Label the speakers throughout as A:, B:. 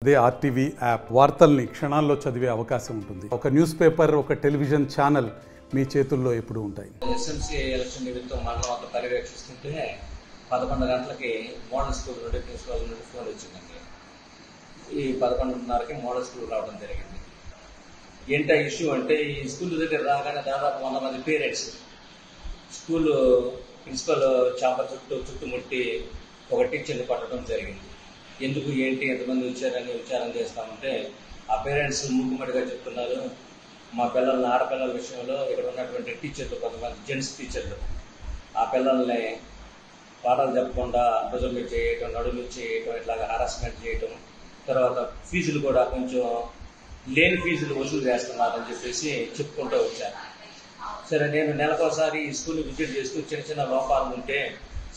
A: అదే RTV app వార్తల్ని క్షణాల్లో చదివే అవకాశం ఉంటుంది. ఒక న్యూస్ పేపర్, ఒక టెలివిజన్ ఛానల్ మీ చేతుల్లో ఎప్పుడూ ఉంటాయి.
B: ఎస్ఎంసీ ఎలక్షన్ నిమిత్తం మండలం అంతా పర్యవేక్షిస్తుంటే 11 గంటలకి మోడల్ స్కూల్ నుండి ప్రిన్సిపల్ నుండి ఫోన్ వచ్చిందండి. ఈ 11:30కి మోడల్ స్కూల్ రావడం జరిగింది. ఏంటా ఇష్యూ అంటే, ఈ స్కూల్ దగ్గర రాగానే దాదాపు 100 మంది పేరెంట్స్ స్కూల్ ప్రిన్సిపల్ చాంబర్ చుట్టుముట్టి ఒక టీచర్ని పట్టడం జరిగింది. ఎందుకు ఏంటి ఎంతమంది వచ్చారని విచారం చేస్తామంటే, ఆ పేరెంట్స్ మూకుమ్మడిగా చెప్తున్నారు, మా పిల్లల్ని ఆడపిల్లల విషయంలో ఇక్కడ ఉన్నటువంటి టీచర్లు, కొంతమంది జెంట్స్ టీచర్లు ఆ పిల్లల్ని పాఠాలు చెప్పకుండా భుజం మీద చేయటం, నడుము మీద చేయటం, ఇట్లాగా హారాస్మెంట్ చేయటం, తర్వాత ఫీజులు కూడా కొంచెం లేని ఫీజులు వసూలు చేస్తున్నారని చెప్పేసి చెప్పుకుంటూ వచ్చారు. సరే, నేను నెలకోసారి ఈ స్కూల్ విజిట్ చేస్తూ చిన్న చిన్న లోపాలు ఉంటే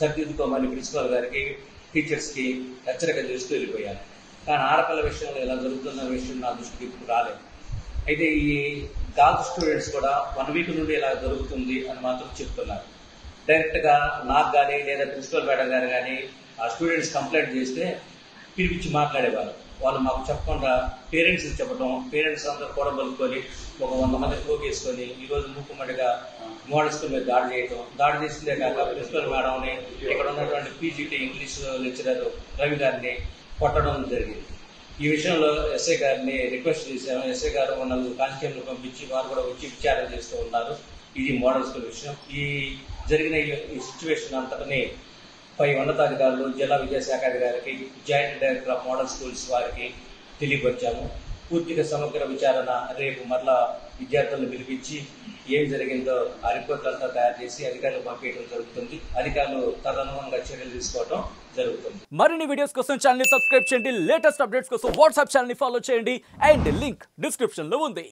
B: సరిదిద్దుకోమని ప్రిన్సిపల్ గారికి, టీచర్స్కి హెచ్చరిక చేస్తూ వెళ్ళిపోయాను. కానీ ఆడపిల్ల విషయంలో ఇలా జరుగుతున్న విషయం నా దృష్టికి ఇప్పుడు రాలేదు. అయితే ఈ గర్ల్స్ స్టూడెంట్స్ కూడా 1 వీక్ నుండి ఇలా జరుగుతుంది అని మాత్రం చెప్తున్నారు. డైరెక్ట్గా నాకు కానీ లేదా ప్రిన్సిపల్ మేడం గారు కానీ ఆ స్టూడెంట్స్ కంప్లైంట్ చేస్తే పిలిపించి మాట్లాడేవారు. వాళ్ళు మాకు చెప్పకుండా పేరెంట్స్కి చెప్పడం, పేరెంట్స్ అందరూ కూడా బలుకొని ఒక 100 మంది పోగేసుకొని ఈరోజు మూకుమ్మడిగా మోడల్ స్కూల్ మీద దాడి చేసిందే కాక ప్రిన్సిపల్ మేడంని, ఇక్కడ ఉన్నటువంటి పీజీటీ ఇంగ్లీష్ లెక్చరర్ రవి గారిని కొట్టడం జరిగింది. ఈ విషయంలో ఎస్ఐ గారిని రిక్వెస్ట్ చేశాను. ఎస్ఐ గారు 4 కానిస్టేబుల్ పంపించి వారు కూడా వచ్చి విచారణ చేస్తూ ఉన్నారు. ఇది మోడల్ స్కూల్ విషయం. ఈ జరిగిన ఈ సిచ్యువేషన్ అంతటిని పై ఉన్నతాధికారులు, జిల్లా విద్యాశాఖ అధికారికి, joint director of model schools వారికి తెలియపరిచాము. పూర్తిగా సమగ్ర విచారణ రేపు మరలా విద్యార్థులను పిలిపించి ఏం జరిగిందో ఆ రిపోర్ట్ అంతా తయారు చేసి అధికారులు పంపించడం జరుగుతుంది. అధికారులు తదనుగుణంగా చర్యలు తీసుకోవడం జరుగుతుంది.
C: మరిన్ని వీడియోస్ కోసం ఛానల్ ని సబ్స్క్రైబ్ చేయండి. లేటెస్ట్ అప్డేట్స్ కోసం వాట్సాప్ ఛానల్ ని ఫాలో చేయండి. అండ్ లింక్ డిస్క్రిప్షన్ లో ఉంది.